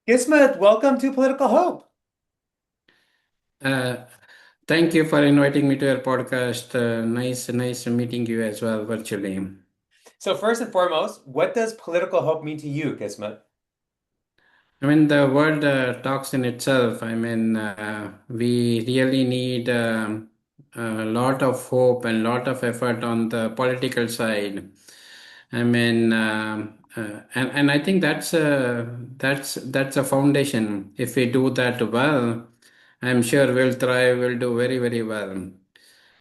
Kismat, welcome to Political Hope. Uh, Thank you for inviting me to your podcast. Nice meeting you as well virtually. So first and foremost, what does Political Hope mean to you, Kismat? I mean, the word talks in itself. I mean, we really need a lot of hope and lot of effort on the political side. I mean, and I think that's a foundation. If we do that well, I'm sure we'll thrive. We'll do very well.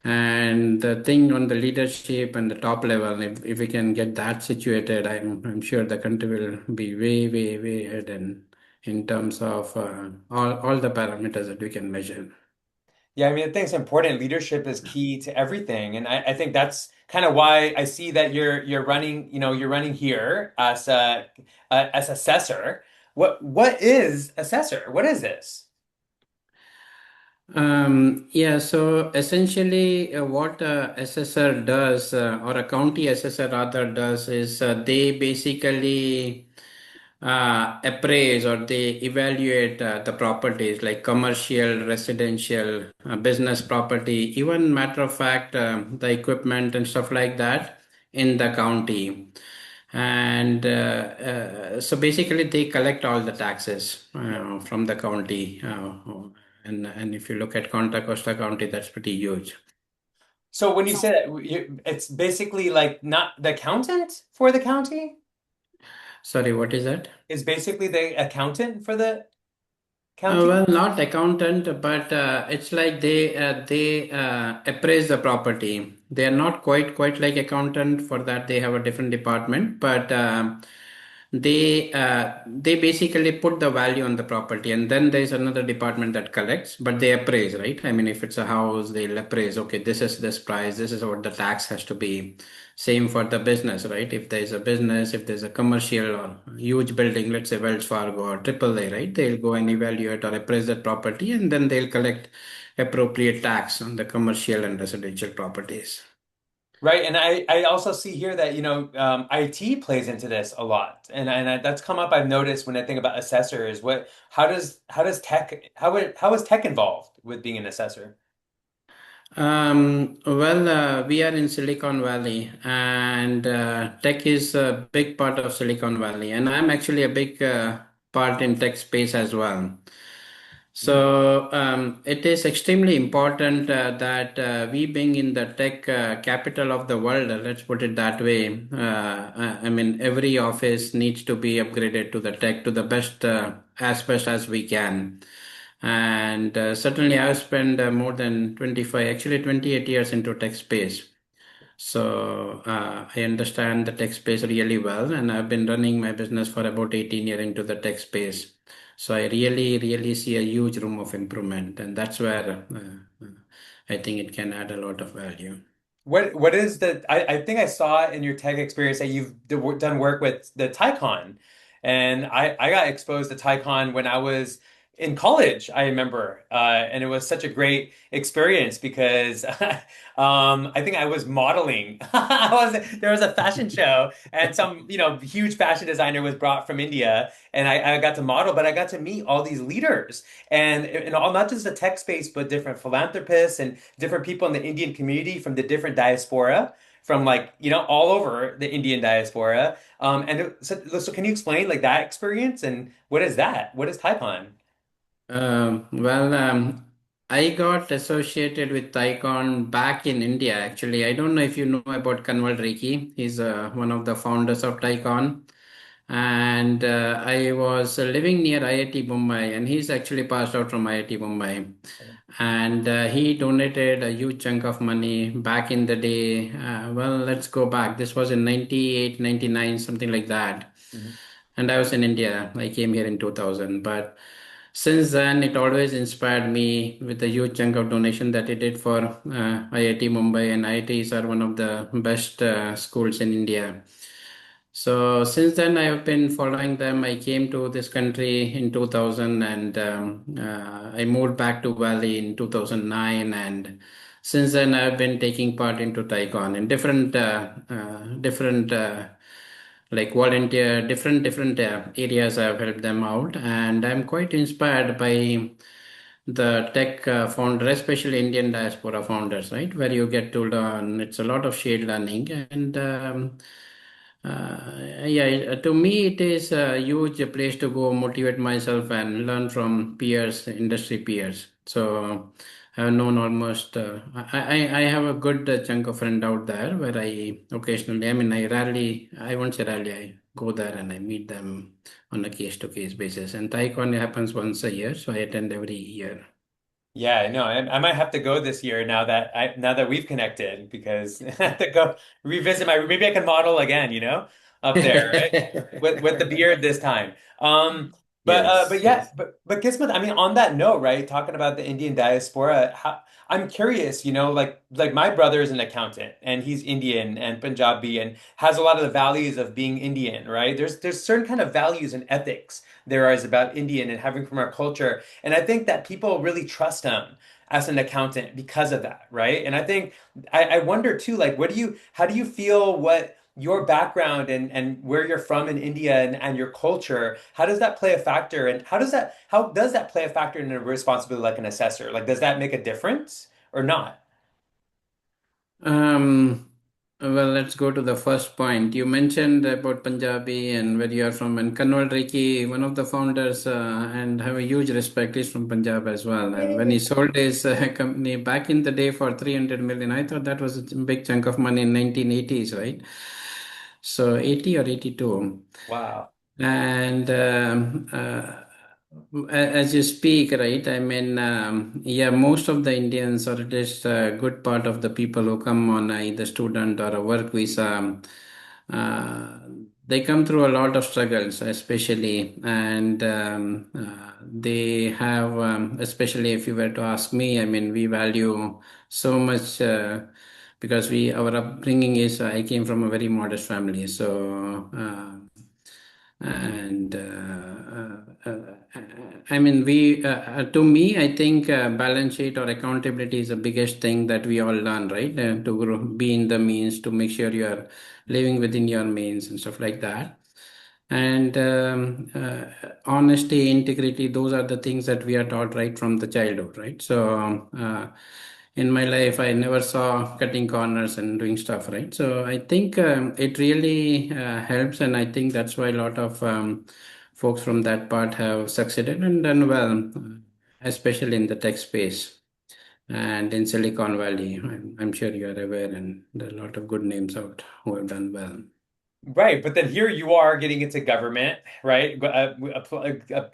And the thing on the leadership and the top level, if we can get that situated, I'm sure the country will be way ahead in terms of all the parameters that we can measure. Yeah, I mean, I think it's important. Leadership is key to everything, and I think that's kind of why I see that you're running. You're running here as assessor. What is assessor? What is this? Yeah, so essentially, what a assessor does, or a county assessor rather does, is they basically appraise or they evaluate the properties like commercial, residential, business property, even matter of fact, the equipment and stuff like that in the county. And so basically, they collect all the taxes from the county. And if you look at Contra Costa County, that's pretty huge. So when you say that, it's basically like not the accountant for the county Sorry, what is that? is basically the accountant for the county. Well, not accountant, but it's like they appraise the property. They are not quite like accountant. For that, they have a different department, but they basically put the value on the property, and then there's another department that collects, but they appraise, right? I mean, if it's a house, they'll appraise. Okay, this is this price. This is what the tax has to be. Same for the business, right? If there's a business, if there's a commercial or huge building, let's say Wells Fargo or AAA, right? They'll go and evaluate or appraise that property, and then they'll collect appropriate tax on the commercial and residential properties. Right, and I also see here that IT plays into this a lot, and that's come up. I've noticed when I think about assessors. What how does tech how is tech involved with being an assessor? We are in Silicon Valley, and tech is a big part of Silicon Valley, and I'm actually a big part in tech space as well. Mm. So it is extremely important that we being in the tech capital of the world, let's put it that way. I mean, every office needs to be upgraded to the tech to the best as we can. And certainly, I've spent more than 25, actually 28 years into tech space. So I understand the tech space really well, and I've been running my business for about 18 years into the tech space. So I really see a huge room of improvement, and that's where I think it can add a lot of value. What is the I think I saw in your tech experience that you've done work with the Tycon, and I got exposed to Tycon when I was in college. I remember, and it was such a great experience because I think I was modeling. There was a fashion show, and some huge fashion designer was brought from India, and I got to model, but I got to meet all these leaders and all not just the tech space, but different philanthropists and different people in the Indian community from the different diaspora, from like all over the Indian diaspora. So can you explain like that experience and what is that? What is Taikon? Um, well, um, I got associated with Icon back in India. Actually, I don't know if you know about Kanwal Reiki. He's one of the founders of Tycon. And I was living near IIT Mumbai, and he's actually passed out from IIT Mumbai. And he donated a huge chunk of money back in the day. Well, let's go back. This was in 98, 99, something like that. Mhm. And I was in India. I came here in 2000. But since then, it always inspired me with the huge chunk of donation that he did for IIT Mumbai. And IITs are one of the best schools in India. So since then, I have been following them. I came to this country in 2000, and I moved back to Valley in 2009. And since then, I've been taking part into Taikon in different like volunteer different areas. I've helped them out, and I'm quite inspired by the tech founder, especially Indian diaspora founders, right? Where you get to learn. It's a lot of shared learning, and yeah, to me, it is a huge place to go motivate myself and learn from peers, industry peers. So I've known almost, I have a good chunk of friend out there where I occasionally, I mean, I won't say rarely, I go there and I meet them on a case to case basis. And TiECon happens once a year, so I attend every year. Yeah, no, I might have to go this year now that we've connected because I have to go revisit my maybe I can model again, up there, right? With the beard this time. But Yes, yeah, yes. but Kismet, I mean, on that note, right? Talking about the Indian diaspora, I'm curious, like my brother is an accountant and he's Indian and Punjabi and has a lot of the values of being Indian, right? There's certain kind of values and ethics there is about Indian and having from our culture. And I think that people really trust him as an accountant because of that, right? And I think I wonder too, like, how do you feel what your background and where you're from in India and your culture, how does that play a factor? And how does that play a factor in a responsibility like an assessor? Like, does that make a difference or not? Um, well, let's go to the first point. You mentioned about Punjabi and where you are from, and Kanwal Riki, one of the founders, and have a huge respect. He's from Punjab as well. And when he Yay. sold his company back in the day for 300 million, I thought that was a big chunk of money in 1980s, right? So 80 or 82. Wow. And as you speak, right? I mean, yeah, most of the Indians, or at least a good part of the people who come on either student or a work visa, uh, they come through a lot of struggles, especially, and they have, especially if you were to ask me, I mean, we value so much. Because our upbringing is, I came from a very modest family, so and I mean, to me, I think balance sheet or accountability is the biggest thing that we all learn, right? Be in the means, to make sure you are living within your means and stuff like that. And honesty, integrity, those are the things that we are taught right from the childhood, right? So in my life, I never saw cutting corners and doing stuff, right? So I think it really helps, and I think that's why a lot of folks from that part have succeeded and done well, especially in the tech space and in Silicon Valley. I'm sure you are aware, and there are a lot of good names out who have done well. Right, but then here you are getting into government, right?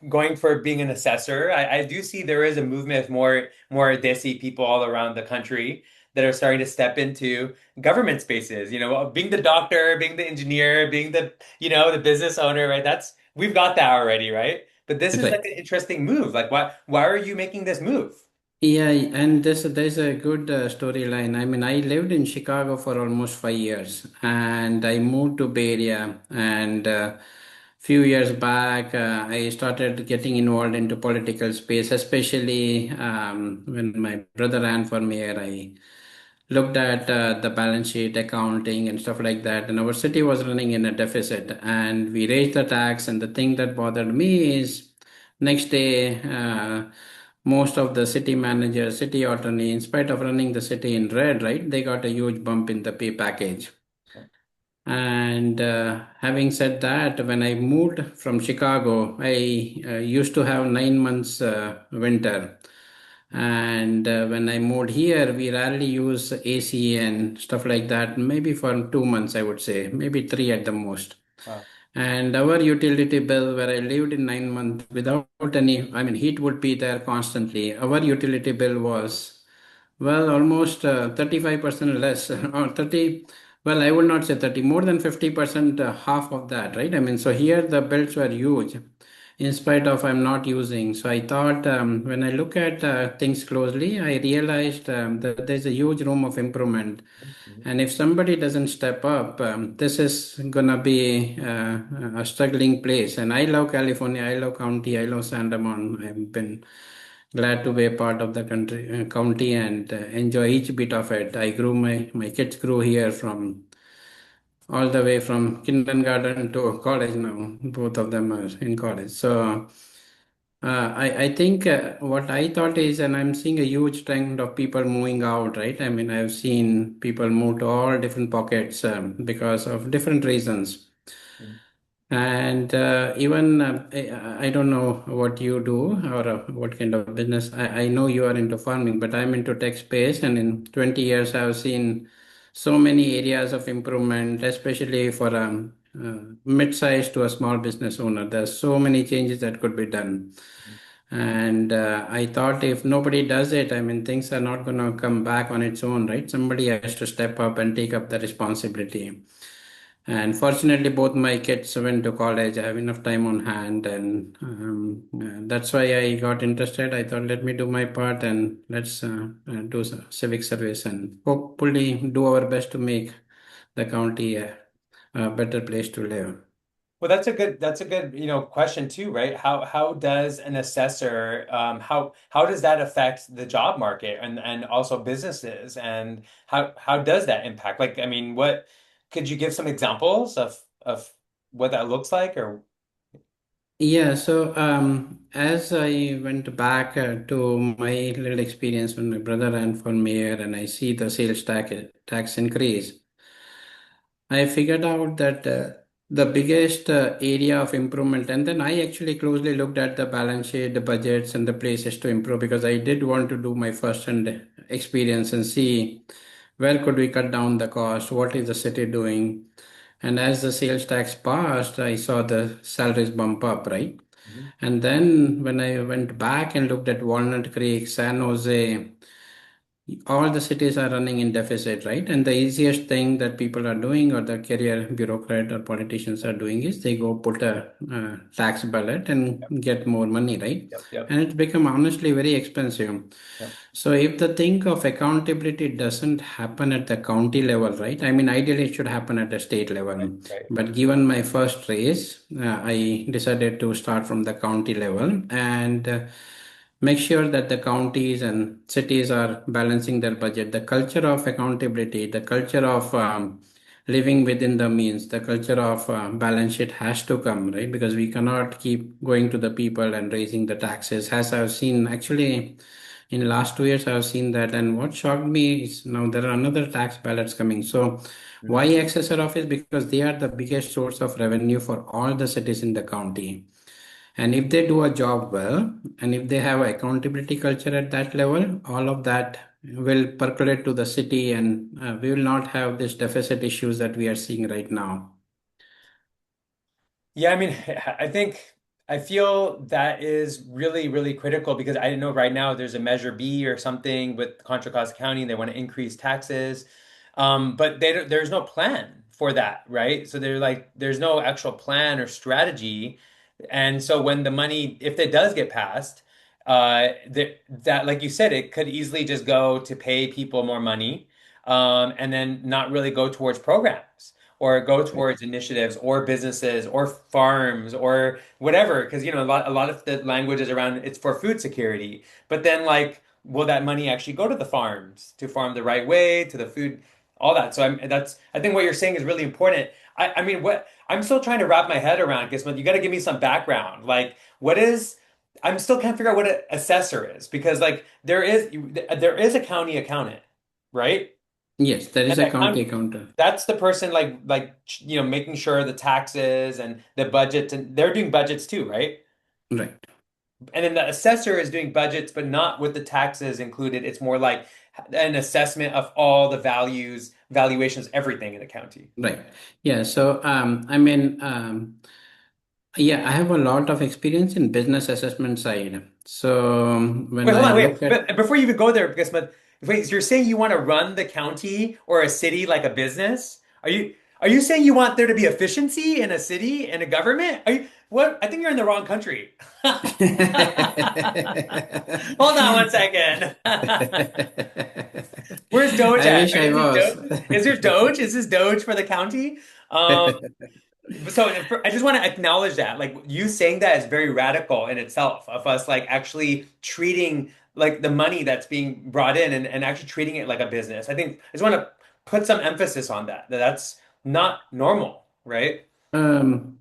Going for being an assessor. I do see there is a movement of more Desi people all around the country that are starting to step into government spaces. Being the doctor, being the engineer, being the business owner, right? We've got that already, right? But this is like Right. an interesting move. Like, why are you making this move? Yeah, and there's a good storyline. I mean, I lived in Chicago for almost 5 years, and I moved to Bay Area. And few years back, I started getting involved into political space, especially when my brother ran for mayor. I looked at the balance sheet, accounting, and stuff like that. And our city was running in a deficit, and we raised the tax. And the thing that bothered me is next day, most of the city managers, city attorney, in spite of running the city in red, right, they got a huge bump in the pay package. And having said that, when I moved from Chicago, I used to have 9 months winter. And when I moved here, we rarely use AC and stuff like that. Maybe for 2 months, I would say, maybe three at the most. Wow. And our utility bill, where I lived in 9 months without any, I mean, heat would be there constantly. Our utility bill was, well, almost 35% less, or 30, well, I would not say 30, more than 50%, half of that, right? I mean, so here the bills were huge in spite of I'm not using. So I thought when I look at things closely, I realized that there's a huge room of improvement. Mhm. And if somebody doesn't step up, this is gonna be a struggling place. And I love California, I love county, I love San Ramon. I've been glad to be a part of the county and enjoy each bit of it. My kids grew here from all the way from kindergarten to college now. Both of them are in college. So I think what I thought is, and I'm seeing a huge trend of people moving out, right? I mean, I've seen people move to all different pockets because of different reasons. Mhm. And even I don't know what you do or what kind of business. I know you are into farming, but I'm into tech space, and in 20 years, I've seen so many areas of improvement, especially for mid-sized to a small business owner. There's so many changes that could be done. And I thought if nobody does it, I mean, things are not going to come back on its own, right? Somebody has to step up and take up the responsibility. And fortunately, both my kids went to college. I have enough time on hand, and that's why I got interested. I thought, let me do my part and let's do civic service and hopefully do our best to make the county a better place to live. Well, that's a good, question too, right? How does an assessor how does that affect the job market and also businesses and how does that impact? Like, I mean, what could you give some examples of what that looks like or Yeah, so as I went back to my little experience when my brother ran for mayor and I see the sales tax increase, I figured out that the biggest area of improvement, and then I actually closely looked at the balance sheet, the budgets, and the places to improve because I did want to do my first hand experience and see where could we cut down the cost, what is the city doing. And as the sales tax passed, I saw the salaries bump up, right? Mhm. And then when I went back and looked at Walnut Creek, San Jose, all the cities are running in deficit, right? And the easiest thing that people are doing, or the career bureaucrat or politicians are doing, is they go put a tax ballot and Yep, get more money, right? yep, yep, And it's become honestly very expensive. yep. So if the thing of accountability doesn't happen at the county level, right? I mean, ideally it should happen at the state Right, level. right. But given my first race, I decided to start from the county level and make sure that the counties and cities are balancing their budget. The culture of accountability, the culture of living within the means, the culture of balance sheet has to come, right? Because we cannot keep going to the people and raising the taxes. As I've seen, actually, in last 2 years, I've seen that. And what shocked me is now there are another tax ballots coming. So why Mhm. assessor office? Because they are the biggest source of revenue for all the cities in the county. And if they do a job well, and if they have accountability culture at that level, all of that will percolate to the city, and we will not have this deficit issues that we are seeing right now. Yeah, I mean, I feel that is really, really critical because I know right now there's a Measure B or something with Contra Costa County and they want to increase taxes. But there's no plan for that, right? So they're like, there's no actual plan or strategy. And so when the money, if it does get passed, that, like you said, it could easily just go to pay people more money, and then not really go towards programs or go towards initiatives or businesses or farms or whatever. Because, a lot of the language is around it's for food security. But then, like, will that money actually go to the farms to farm the right way, to the food, all that? So I think what you're saying is really important. I mean, what I'm still trying to wrap my head around, Kismet. You got to give me some background. Like, what is? I'm still can't figure out what an assessor is because, like, there is a county accountant, right? Yes, there is And a that county county, accountant. that's the person making sure the taxes and the budgets and they're doing budgets too, right? Right. And then the assessor is doing budgets, but not with the taxes included. It's more like an assessment of all the valuations, everything in a county. Right. Yeah. So, I mean, yeah, I have a lot of experience in business assessment side. So, Wait, when hold I on, wait. look at, But before you even go there, because but wait, so you're saying you want to run the county or a city like a business? Are you saying you want there to be efficiency in a city and a government? Are you what? I think you're in the wrong country. Hold on one second. Where's Doge I at? wish I Is he was. Doge? Is there Doge? Is this Doge for the county? Um, so I just want to acknowledge that, like you saying that is very radical in itself of us like actually treating like the money that's being brought in and actually treating it like a business. I think I just want to put some emphasis on that. That's not normal, right? Um,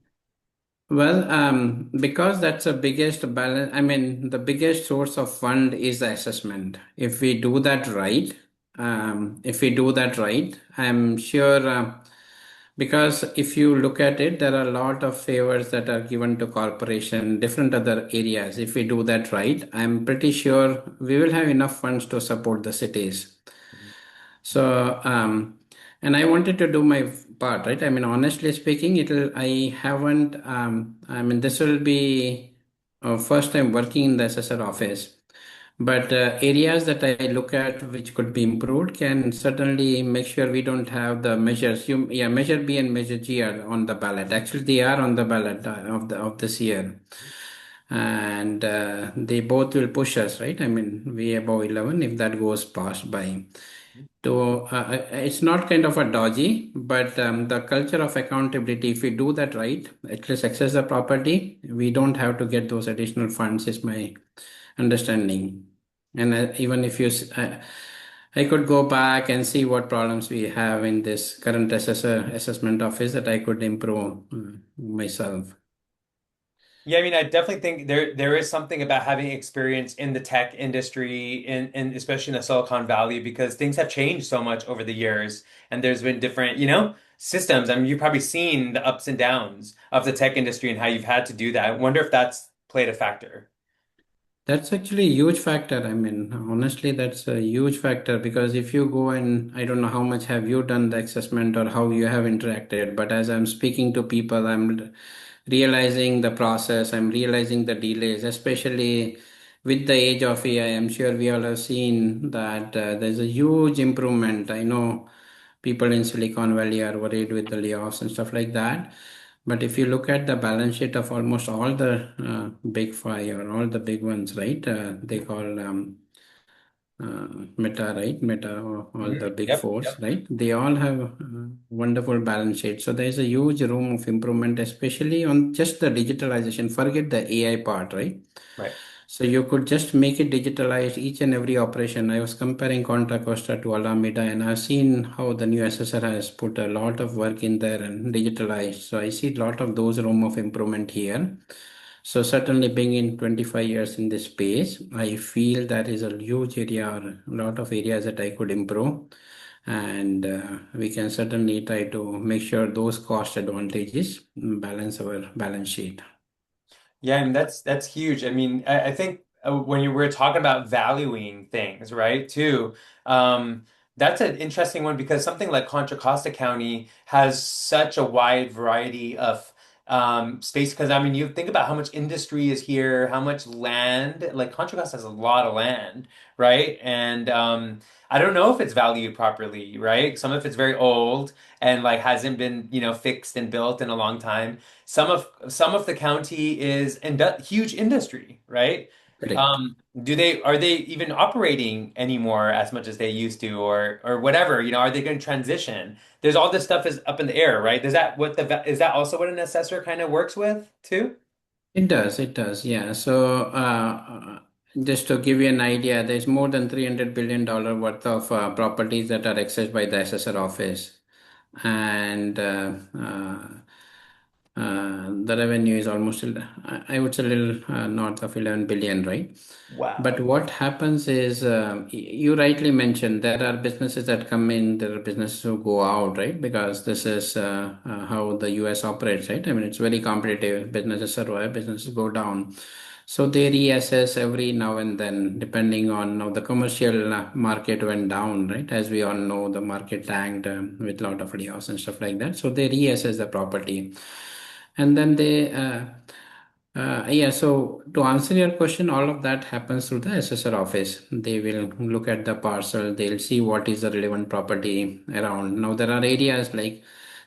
because that's the biggest balance, I mean, the biggest source of fund is the assessment. If we do that right, I'm sure, because if you look at it, there are a lot of favors that are given to corporation, different other areas. If we do that right, I'm pretty sure we will have enough funds to support the cities. So, and I wanted to do my part, right? I mean, honestly speaking, I haven't, I mean, this will be first time working in the assessor office. But areas that I look at which could be improved can certainly make sure we don't have the measures. Yeah, Measure B and Measure G are on the ballot. Actually, they are on the ballot of this year, and they both will push us, right? I mean, we above 11 if that goes past by. So it's not kind of a dodgy, but the culture of accountability, if we do that right, at least access the property, we don't have to get those additional funds, is my understanding. And even if I could go back and see what problems we have in this current assessment office that I could improve myself. Yeah, I mean, I definitely think there is something about having experience in the tech industry in especially in the Silicon Valley because things have changed so much over the years and there's been different, systems. I mean, you've probably seen the ups and downs of the tech industry and how you've had to do that. I wonder if that's played a factor. That's actually a huge factor. I mean, honestly, that's a huge factor because if you go and I don't know how much have you done the assessment or how you have interacted, but as I'm speaking to people, I'm realizing the process, I'm realizing the delays, especially with the age of AI. I'm sure we all have seen that there's a huge improvement. I know people in Silicon Valley are worried with the layoffs and stuff like that. But if you look at the balance sheet of almost all the big five or all the big ones, right? They call Meta, right? Meta, or all the big Yep, fours, yep. right? They all have wonderful balance sheets. So there's a huge room of improvement, especially on just the digitalization. Forget the AI part, right? Right. So you could just make it digitalized each and every operation. I was comparing Contra Costa to Alameda, and I've seen how the new assessor has put a lot of work in there and digitalized. So I see a lot of those room of improvement here. So certainly being in 25 years in this space, I feel that is a huge area or a lot of areas that I could improve. And we can certainly try to make sure those cost advantages balance our balance sheet. Yeah, and that's huge. I mean, I think when you were talking about valuing things, right, too, um, that's an interesting one because something like Contra Costa County has such a wide variety of space. Because I mean, you think about how much industry is here, how much land. Like Contra Costa has a lot of land, right? And I don't know if it's valued properly, right? Some of it's very old and like hasn't been, fixed and built in a long time. Some of the county is huge industry, right? Correct. Are they even operating anymore as much as they used to, or whatever? Are they going to transition? There's all this stuff is up in the air, right? Is that also what an assessor kind of works with too? It does, yeah. So, just to give you an idea, there's more than $300 billion worth of properties that are accessed by the assessor office. And the revenue is almost, I would say, a little north of 11 billion, right? But Wow. what happens is, you rightly mentioned there are businesses that come in, there are businesses who go out, right? Because this is how the US operates, right? I mean, it's very competitive. Businesses survive, businesses go down. So they reassess every now and then, depending on how the commercial market went down, right? As we all know, the market tanked with a lot of layoffs and stuff like that. So they reassess the property, and then yeah. So to answer your question, all of that happens through the assessor office. They will look at the parcel. They'll see what is the relevant property around. Now there are areas like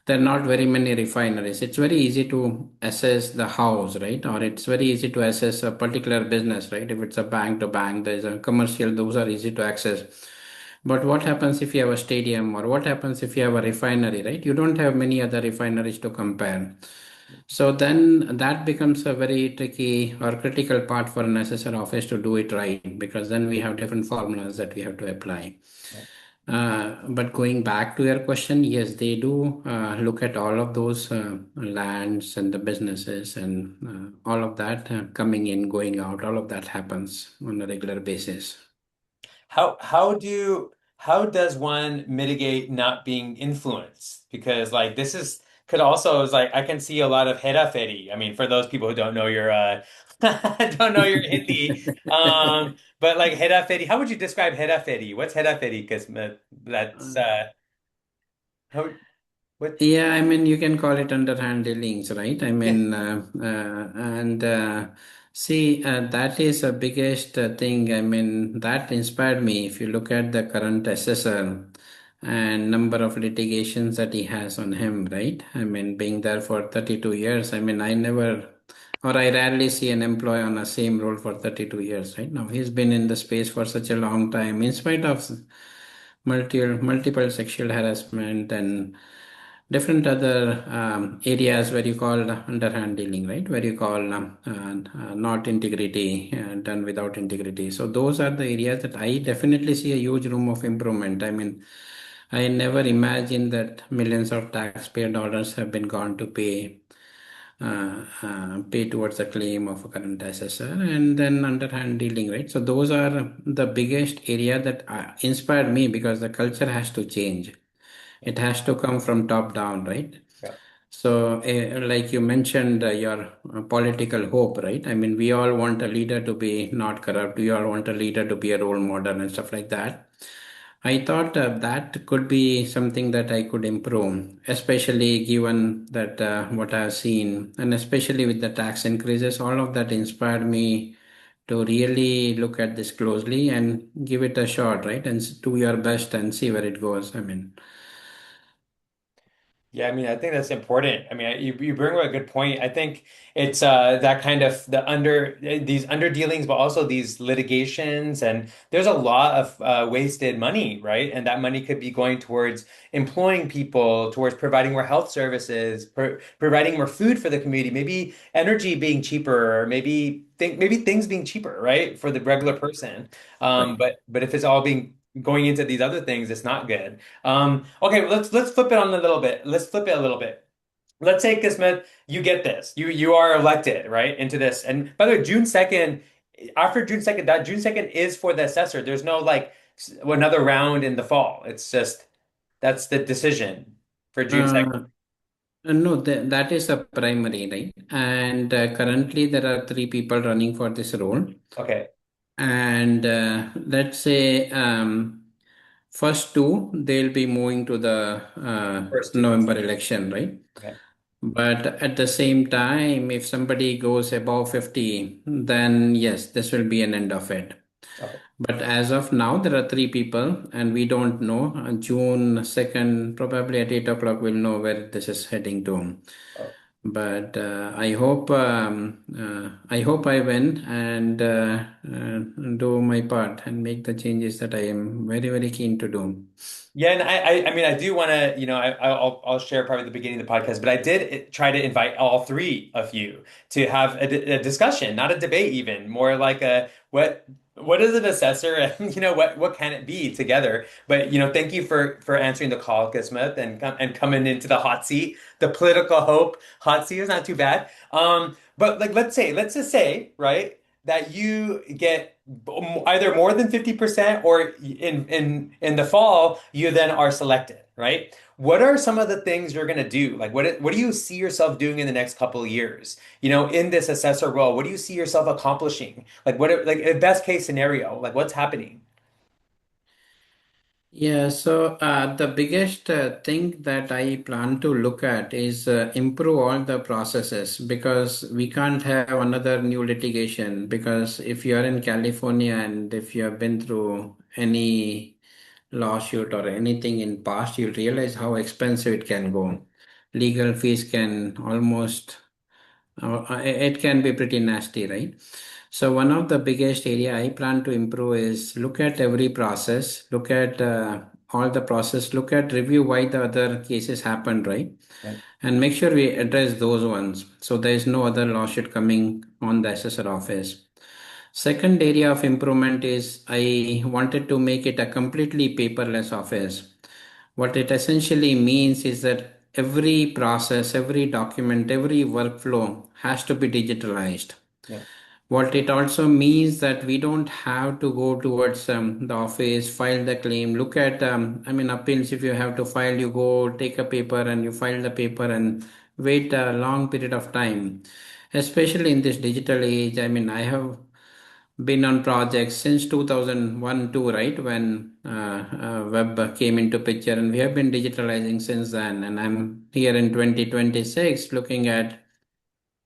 there are not very many refineries. It's very easy to assess the house, right? Or it's very easy to assess a particular business, right? If it's a bank to bank, there's a commercial, those are easy to access. But what happens if you have a stadium, or what happens if you have a refinery, right? You don't have many other refineries to compare. So then that becomes a very tricky or critical part for an assessor office to do it right, because then we have different formulas that we have to apply. But going back to your question, yes, they do look at all of those lands and the businesses and all of that coming in, going out, all of that happens on a regular basis. How does one mitigate not being influenced? Because like this is could also is like I can see a lot of hera-feri. I mean, for those people who don't know your don't know your Hindi, but like hera-feri, how would you describe hera-feri? What's hera-feri? Because that's how what Yeah, I mean, you can call it underhand dealings, right? I yeah. mean, and see, that is the biggest thing. I mean, that inspired me. If you look at the current assessor and number of litigations that he has on him, right? I mean, being there for 32 years, I mean, I never, or I rarely see an employee on the same role for 32 years, right? Now, he's been in the space for such a long time, in spite of multiple sexual harassment and different other areas where you call underhand dealing, right? Where you call not integrity done without integrity. So those are the areas that I definitely see a huge room of improvement. I mean, I never imagined that millions of taxpayer dollars have been gone to pay towards the claim of a current assessor and then underhand dealing, right? So those are the biggest area that inspired me because the culture has to change. It has to come from top down, right? Yeah. So, like you mentioned, your political hope, right? I mean, we all want a leader to be not corrupt. We all want a leader to be a role model and stuff like that. I thought that could be something that I could improve, especially given that what I've seen, and especially with the tax increases, all of that inspired me to really look at this closely and give it a shot, right? And do your best and see where it goes. I mean, Yeah, I mean, I think that's important. I mean, you bring up a good point. I think it's that kind of these under dealings, but also these litigations, and there's a lot of wasted money, right? And that money could be going towards employing people, towards providing more health services, providing more food for the community, maybe energy being cheaper, or maybe things being cheaper, right, for the regular person. right. But if it's all being going into these other things, it's not good. Okay, let's flip it on a little bit. Let's flip it a little bit. Let's say, Kismet, you get this. You are elected, right, into this. And by the way, June 2nd, after June 2nd, that June 2nd is for the assessor. There's no like another round in the fall. It's just that's the decision for June 2nd. Uh, no, that is a primary, right? And currently there are three people running for this role. Okay. And let's say first two, they'll be moving to the First two. November election, right? Okay. But at the same time, if somebody goes above 50, then yes, this will be an end of it. Okay. But as of now, there are three people, and we don't know. June 2nd, probably at 8 o'clock, we'll know where this is heading to. Oh. But I hope I win and do my part and make the changes that I am very, very keen to do. Yeah, and I mean, I do want to, I'll share probably at the beginning of the podcast, but I did try to invite all three of you to have a discussion, not a debate even, more like a what is an assessor, and what can it be together. But thank you for answering the call, Kismet, and coming into the hot seat, the political hope hot seat is not too bad. But like let's just say, right, that you get either more than 50% or in the fall you then are selected, right? What are some of the things you're going to do? Like what do you see yourself doing in the next couple of years? In this assessor role, what do you see yourself accomplishing? Like like a best case scenario, like what's happening? Yeah, so the biggest thing that I plan to look at is improve all the processes because we can't have another new litigation. Because if you are in California and if you have been through any lawsuit or anything in past, you'll realize how expensive it can go. Legal fees can almost it can be pretty nasty, right? So one of the biggest area I plan to improve is look at every process, look at all the process, look at review why the other cases happened, right? Right. And make sure we address those ones. So there is no other lawsuit coming on the assessor office. Second area of improvement is I wanted to make it a completely paperless office. What it essentially means is that every process, every document, every workflow has to be digitalized. Yeah, What it also means that we don't have to go towards the office, file the claim, look at, appeals, if you have to file, you go take a paper and you file the paper and wait a long period of time. Especially in this digital age, I have been on projects since 2001 too, right? When web came into picture, and we have been digitalizing since then. And I'm here in 2026 looking at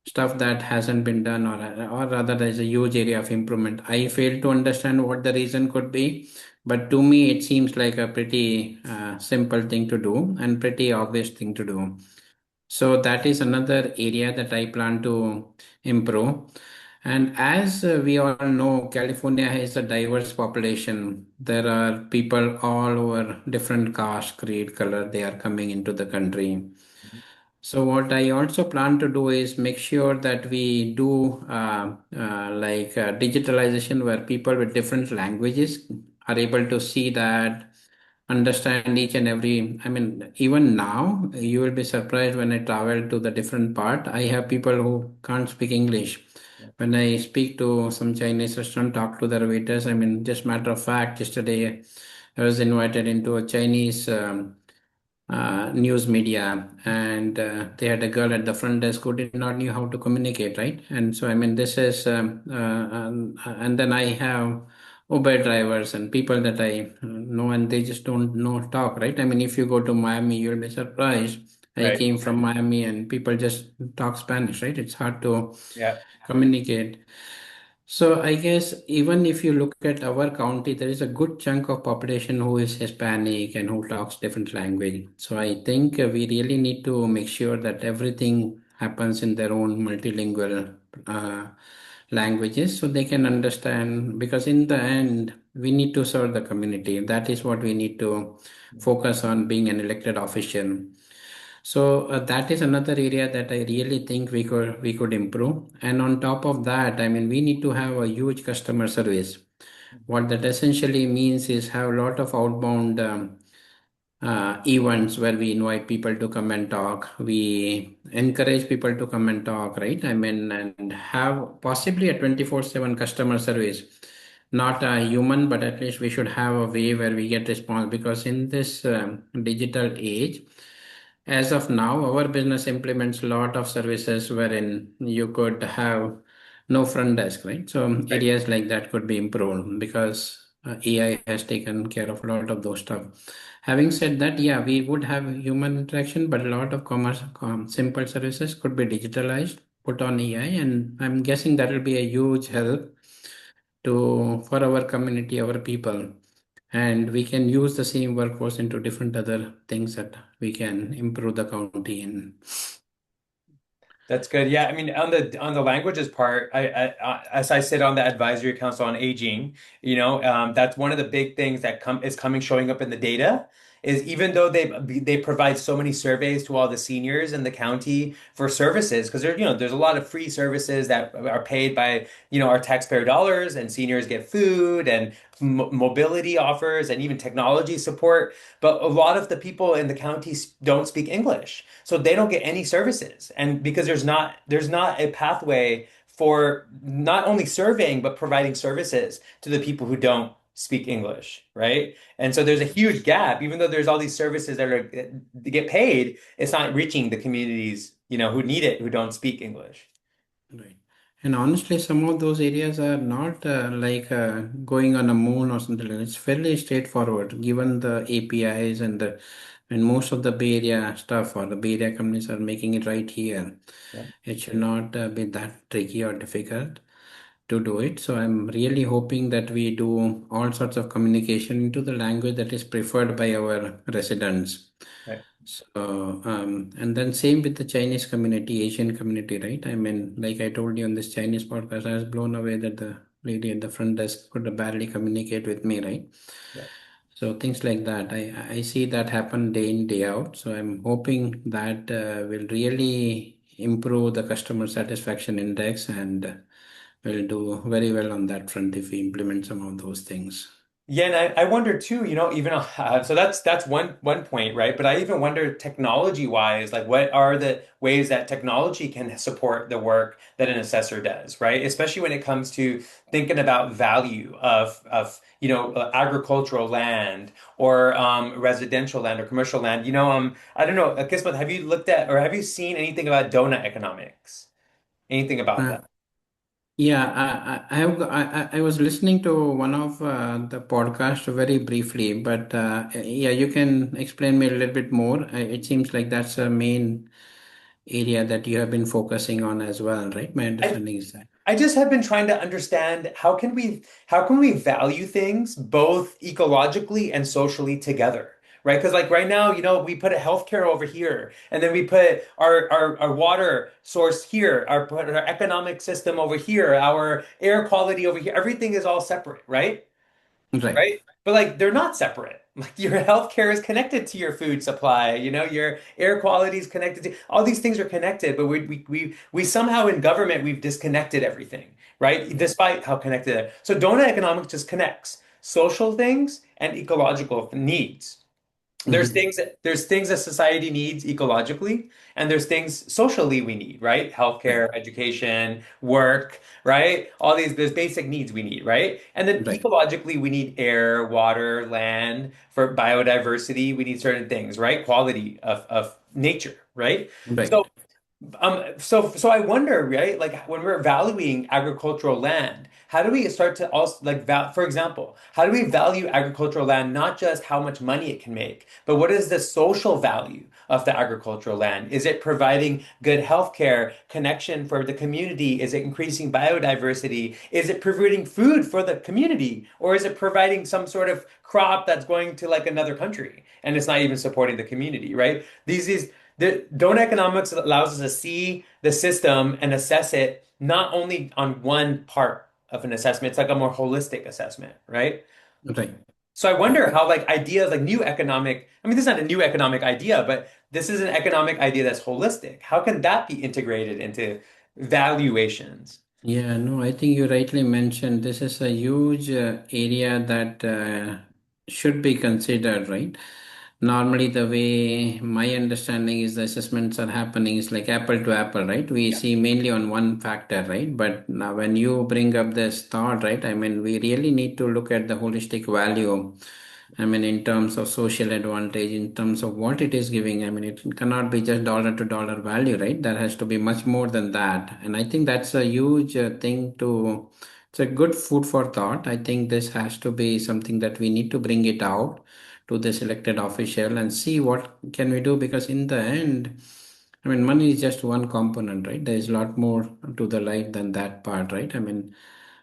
stuff that hasn't been done, or rather there's a huge area of improvement. I fail to understand what the reason could be, but to me it seems like a pretty simple thing to do and pretty obvious thing to do. So that is another area that I plan to improve. And as we all know, California has a diverse population. There are people all over different caste, creed, color. They are coming into the country. So what I also plan to do is make sure that we do digitalization where people with different languages are able to see that, understand each and every. Even now you will be surprised when I travel to the different part. I have people who can't speak English. yeah, When I speak to some Chinese restaurant, talk to their waiters. Just matter of fact, yesterday I was invited into a Chinese. News media, and they had a girl at the front desk who did not knew how to communicate, right? And so this is and then I have Uber drivers and people that I know, and they just don't know talk, right? If you go to Miami, you'll be surprised. I right. came from Miami and people just talk Spanish, right? It's hard to Yeah, communicate. So I guess even if you look at our county, there is a good chunk of population who is Hispanic and who talks different language. So I think we really need to make sure that everything happens in their own multilingual uh, languages so they can understand. Because in the end, we need to serve the community. That is what we need to focus on being an elected official. So that is another area that I really think we could improve. And on top of that, we need to have a huge customer service. What that essentially means is have a lot of outbound events where we invite people to come and talk. We encourage people to come and talk, right? And have possibly a 24/7 customer service. Not a human, but at least we should have a way where we get response, because in this digital age, as of now, our business implements a lot of services wherein you could have no front desk, right? So right. areas like that could be improved because AI has taken care of a lot of those stuff. Having said that, yeah, we would have human interaction, but a lot of simple services could be digitalized, put on AI, and I'm guessing that will be a huge help to for our community, our people, and we can use the same workforce into different other things that we can improve the county in. That's good. Yeah, I mean, on the languages part, as I sit on the advisory council on aging, that's one of the big things that come is coming showing up in the data. Is even though they provide so many surveys to all the seniors in the county for services, because there's a lot of free services that are paid by our taxpayer dollars, and seniors get food and mobility offers and even technology support. But a lot of the people in the county don't speak English. So they don't get any services. And because there's not a pathway for not only surveying but providing services to the people who don't speak English, right? And so there's a huge gap. Even though there's all these services that are they get paid, it's not reaching the communities, who need it, who don't speak English. Right. And honestly, some of those areas are not going on a moon or something like that. It's fairly straightforward, given the APIs and most of the Bay Area stuff, or the Bay Area companies are making it right here. Yeah, It should not be that tricky or difficult to do it. So I'm really hoping that we do all sorts of communication into the language that is preferred by our residents. right. So, and then same with the Chinese community, Asian community, right? Like I told you on this Chinese podcast, I was blown away that the lady at the front desk could barely communicate with me, right? Yeah. So things like that, I see that happen day in, day out. So I'm hoping that will really improve the customer satisfaction index and will do very well on that front if we implement some of those things. Yeah, and I wonder too, even so that's one point, right? But I even wonder technology wise, like what are the ways that technology can support the work that an assessor does, right? Especially when it comes to thinking about value of agricultural land or residential land or commercial land. I don't know, Kismet, have you looked at or have you seen anything about donut economics? Anything about Uh, that? yeah, I was listening to one of the podcast very briefly, but yeah, you can explain me a little bit more. It seems like that's a main area that you have been focusing on as well, right? My I understanding is that. I just have been trying to understand how can we value things both ecologically and socially together, right? Because like right now, we put a healthcare over here, and then we put our water source here, put our economic system over here, our air quality over here. Everything is all separate, right? Right. Right? But like they're not separate. Like your healthcare is connected to your food supply, your air quality is connected to all these things are connected, but we somehow in government we've disconnected everything, right? Despite how connected. So donut economics just connects social things and ecological needs. Hmm. There's things that society needs ecologically, and there's things socially we need, right? Right. Healthcare, education, work, right? All these there's basic needs we need, right? And then Right. ecologically we need air, water, land for biodiversity. We need certain things, right? Quality of nature, right? So Right. so I wonder, right? Like when we're valuing agricultural land, how do we start to also like for example, how do we value agricultural land not just how much money it can make, but what is the social value of the agricultural land? Is it providing good healthcare, connection for the community? Is it increasing biodiversity? Is it providing food for the community? Or is it providing some sort of crop that's going to like another country and it's not even supporting the community, right? These the donor economics allows us to see the system and assess it not only on one part of an assessment, it's like a more holistic assessment, right? Right. So I Right. wonder how like ideas like new economic, I mean, this is not a new economic idea, but this is an economic idea that's holistic. How can that be integrated into valuations? Yeah, no, I think you rightly mentioned this is a huge area that should be considered, right? Normally, the way my understanding is the assessments are happening is like apple to apple, right? We Yeah. see mainly on one factor, right? But now when you bring up this thought, right? I mean, we really need to look at the holistic value. I mean, in terms of social advantage, in terms of what it is giving, I mean, it cannot be just dollar to dollar value, right? There has to be much more than that. And I think that's a huge thing to, it's a good food for thought. I think this has to be something that we need to bring it out to this elected official and see what can we do because in the end, I mean, money is just one component, right? There is a lot more to the life than that part, right? I mean,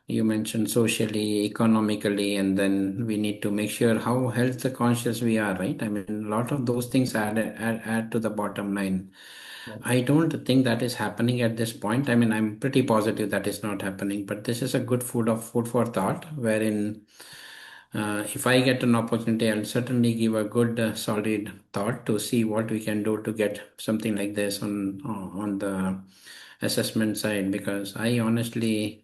you mentioned socially, economically, and then we need to make sure how health conscious we are, right? I mean, a lot of those things add to the bottom line. Yeah. I don't think that is happening at this point. I mean, I'm pretty positive that is not happening, but this is a good food for thought, wherein if I get an opportunity, I'll certainly give a good, solid thought to see what we can do to get something like this on the assessment side. Because I honestly,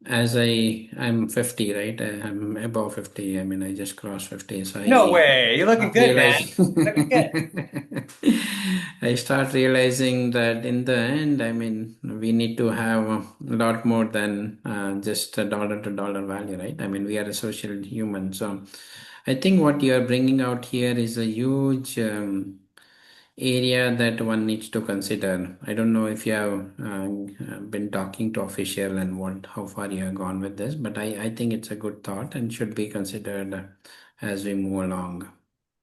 I'm 50, right? I'm above 50. I mean, I just crossed 50, so No I way. You're looking start good, man. Looking good. realizing. I start realizing that in the end, I mean, we need to have a lot more than just a dollar to dollar value, right? I mean, we are a social human. So I think what you are bringing out here is a huge area that one needs to consider. I don't know if you have been talking to official and what how far you have gone with this, but I think it's a good thought and should be considered as we move along.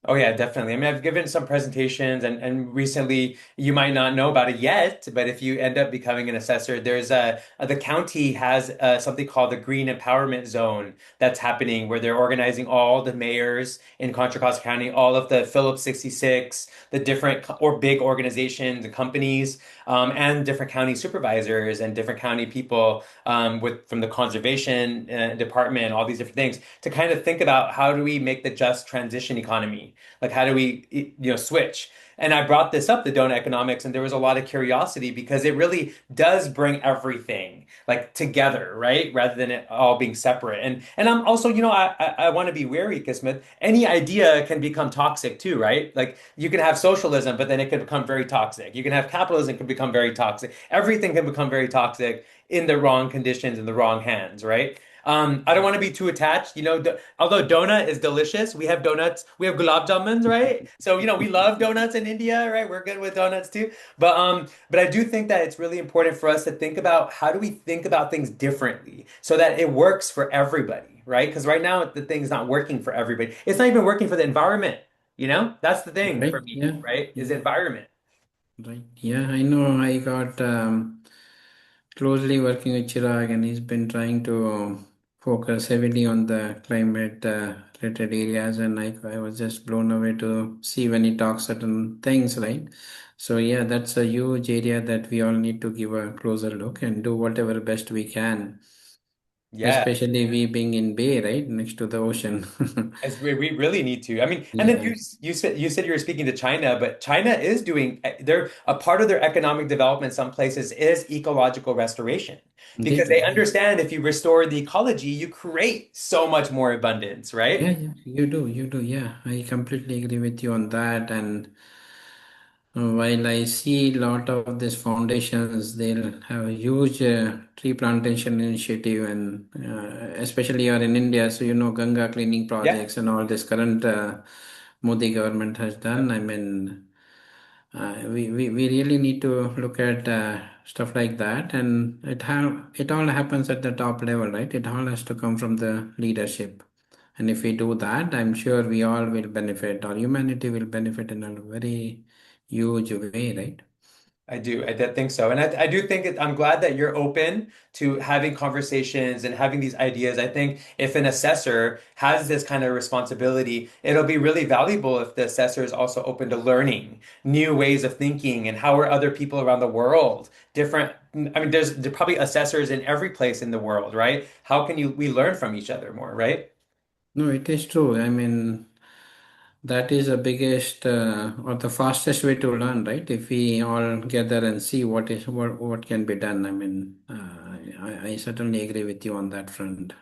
Oh yeah, definitely. I mean, I've given some presentations and recently you might not know about it yet, but if you end up becoming an assessor, there's the county has something called the Green Empowerment Zone that's happening where they're organizing all the mayors in Contra Costa County, all of the Phillips 66, the different or big organizations and companies, and different county supervisors and different county people with from the conservation department, all these different things to kind of think about how do we make the just transition economy economy? Like, how do we, switch? And I brought this up, the donut economics, and there was a lot of curiosity because it really does bring everything like together, right? Rather than it all being separate. And I'm also, I want to be wary, Kismet. Any idea can become toxic too, right? Like you can have socialism, but then it can become very toxic. You can have capitalism can become very toxic. Everything can become very toxic in the wrong conditions, in the wrong hands, right? I don't want to be too attached. Although donut is delicious, we have donuts, we have gulab jamuns, right? So, we love donuts in India, right? We're good with donuts too. But I do think that it's really important for us to think about how do we think about things differently so that it works for everybody, right? Because right now the thing's not working for everybody. It's not even working for the environment, That's the thing for Right? me, Yeah. right? Is Yeah. environment. Right. Yeah, I know. I got closely working with Chirag, and he's been trying to focus heavily on the climate related areas. And I was just blown away to see when he talks certain things, right? So, yeah, that's a huge area that we all need to give a closer look and do whatever best we can, Yeah. especially we being in Bay, right, next to the ocean. As we really need to. I mean, and then Yeah, you said you were speaking to China, but China is doing they're a part of their economic development in some places is ecological restoration because indeed, they indeed. understand if you restore the ecology, you create so much more abundance, right? Yeah, yeah, you do. Yeah, I completely agree with you on that. And while I see a lot of these foundations, they'll have a huge tree plantation initiative, and especially here in India, so Ganga cleaning Yeah, projects and all this current Modi government has done. I mean, we really need to look at stuff like that, and it all happens at the top level, right? It all has to come from the leadership. And if we do that, I'm sure we all will benefit, or humanity will benefit in a very huge way, right? I do. I did think so. And I do think I'm glad that you're open to having conversations and having these ideas. I think if an assessor has this kind of responsibility, it'll be really valuable if the assessor is also open to learning new ways of thinking and how are other people around the world different. I mean, there's probably assessors in every place in the world, right? How can we learn from each other more, right? No, it is true. I mean, that is the biggest or the fastest way to learn, right? If we all gather and see what can be done. I mean, I certainly agree with you on that front.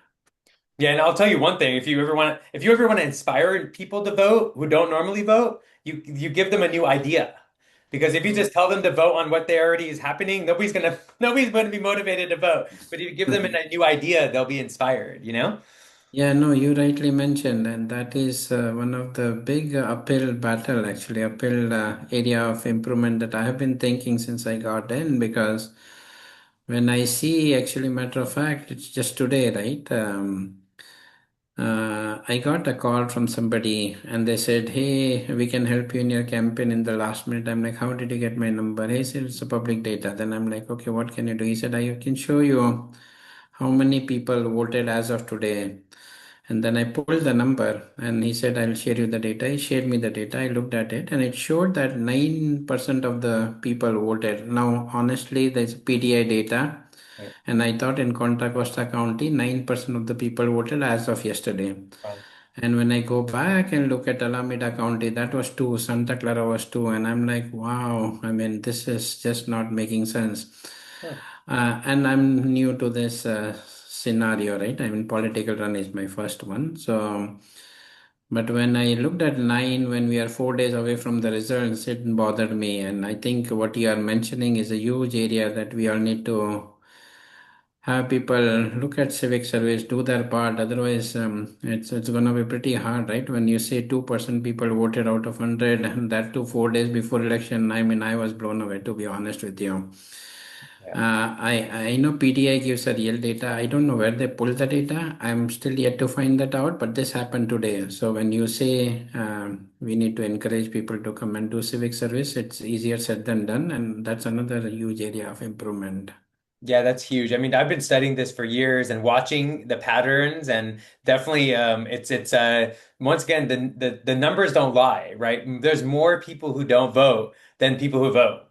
Yeah, and I'll tell you one thing, if you ever want to inspire people to vote who don't normally vote, you give them a new idea. Because if you just tell them to vote on what they already is happening, nobody's going to be motivated to vote. But if you give them a new idea, they'll be inspired, you know? Yeah, no, you rightly mentioned, and that is one of the big uphill battle, actually, uphill area of improvement that I have been thinking since I got in. Because when I see, actually, matter of fact, it's just today, right? I got a call from somebody, and they said, "Hey, we can help you in your campaign in the last minute." I'm like, "How did you get my number?" He said, "It's a public data." Then I'm like, "Okay, what can you do?" He said, "I can show you how many people voted as of today." And then I pulled the number, and he said, "I'll share you the data." He shared me the data. I looked at it, and it showed that 9% of the people voted. Now, honestly, there's PDI data, Right. and I thought in Contra Costa County, 9% of the people voted as of yesterday. Wow. And when I go back and look at Alameda County, that was two, Santa Clara was two, and I'm like, wow, I mean, this is just not making sense. Huh. And I'm new to this scenario, right? I mean, political run is my first one. So, but when I looked at nine, when we are 4 days away from the results, it bothered me. And I think what you are mentioning is a huge area that we all need to have people look at civic service, do their part. Otherwise, it's going to be pretty hard, right? When you say 2% people voted out of 100, and that too 4 days before election. I mean, I was blown away, to be honest with you. Yeah. I know PTI gives a real data. I don't know where they pull the data. I'm still yet to find that out, but this happened today. So when you say we need to encourage people to come and do civic service, it's easier said than done, and that's another huge area of improvement. Yeah, that's huge. I mean, I've been studying this for years and watching the patterns and definitely it's once again the numbers don't lie, right? There's more people who don't vote than people who vote.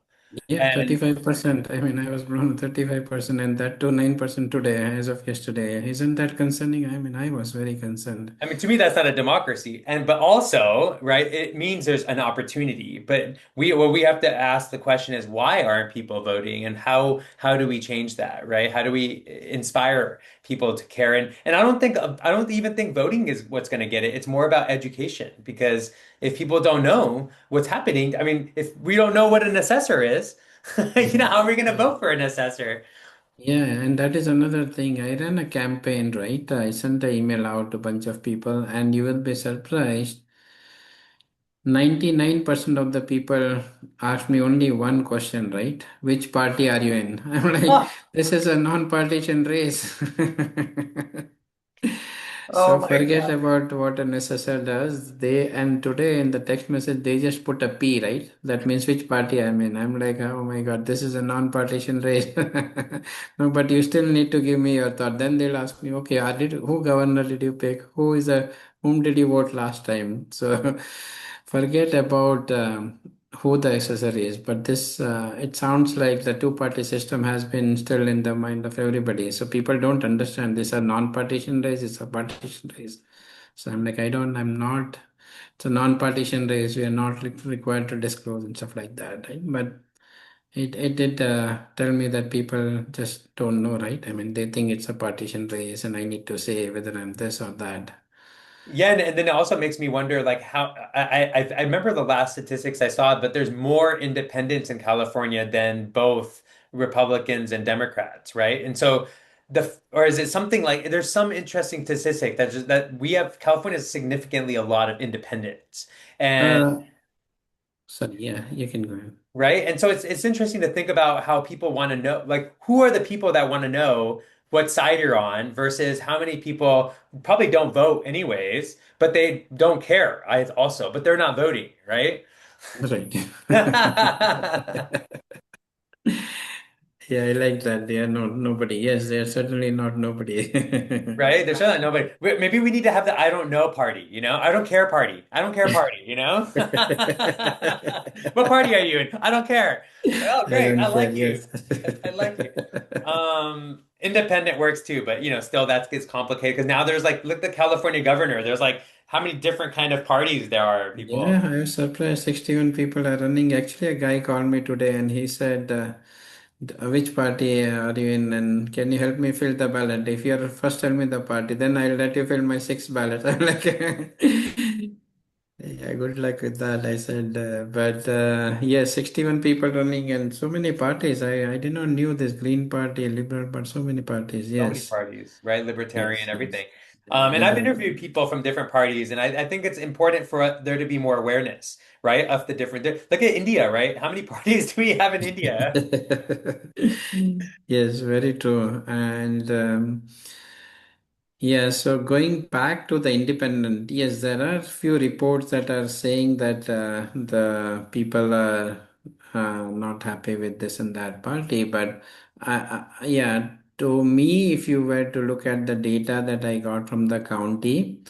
Yeah, 35%. I mean, I was blown 35%, and that to 9% today, as of yesterday. Isn't that concerning? I mean, I was very concerned. I mean, to me, that's not a democracy. And but also, right, it means there's an opportunity. But what we have to ask the question is why aren't people voting and how do we change that, right? How do we inspire people to care? And I don't even think voting is what's going to get it. It's more about education because if people don't know what's happening, I mean, if we don't know what an assessor is, how are we going to Yeah. vote for an assessor? Yeah, and that is another thing. I ran a campaign, right? I sent an email out to a bunch of people, and you will be surprised. 99% of the people asked me only one question, right? Which party are you in? I'm like, this is a non-partisan race. Oh So my forget God. about what an SSR does. And today in the text message they just put a P, right? That means which party I'm in. I'm like, oh my God, this is a non-partisan race. No, but you still need to give me your thought. Then they'll ask me, okay, who governor did you pick? Whom did you vote last time? So forget about who the SSR is. But it sounds like the two-party system has been still in the mind of everybody. So people don't understand this a non-partisan race, it's a partition race. So I'm not, it's a non-partition race. We are not required to disclose and stuff like that, right? But it did tell me that people just don't know, right? I mean, they think it's a partition race and I need to say whether I'm this or that. Yeah, and then it also makes me wonder, like how I remember the last statistics I saw, but there's more independents in California than both Republicans and Democrats, right? And so or is it something like there's some interesting statistic that we have California has significantly a lot of independents, and Uh, Sorry, yeah, you can go ahead. right? And so it's interesting to think about how people want to know, like who are the people that want to know what side you're on versus how many people probably don't vote anyways, but they don't care. I also, but they're not voting, right? Right. Yeah, I like that. They are not nobody. Yes, they are certainly not nobody. Right? There's certainly nobody. Maybe we need to have the I don't know party, I don't care party. I don't care party. What party are you in? I don't care. Oh, I great. I don't care. like you. Yes. I like you. Independent works too, but still that gets complicated because now there's like, look, the California governor. There's like how many different kind of parties there are, people. Yeah, I was surprised. 61 people are running. Actually, a guy called me today and he said, which party are you in? And can you help me fill the ballot? If you're first, tell me the party, then I'll let you fill my sixth ballot. I'm like, yeah, good luck with that. I said, but yeah, 61 people running and so many parties. I did not knew this Green Party, Liberal, but so many parties. So many Yes, parties, right? Libertarian, yes, yes. everything. And I've interviewed Liberal. people from different parties, and I think it's important for there to be more awareness, right, of the different. Look at India, right? How many parties do we have in India? Yes, very true. And yeah, so going back to the independent, yes, there are few reports that are saying that the people are not happy with this and that party. But yeah, to me, if you were to look at the data that I got from the county,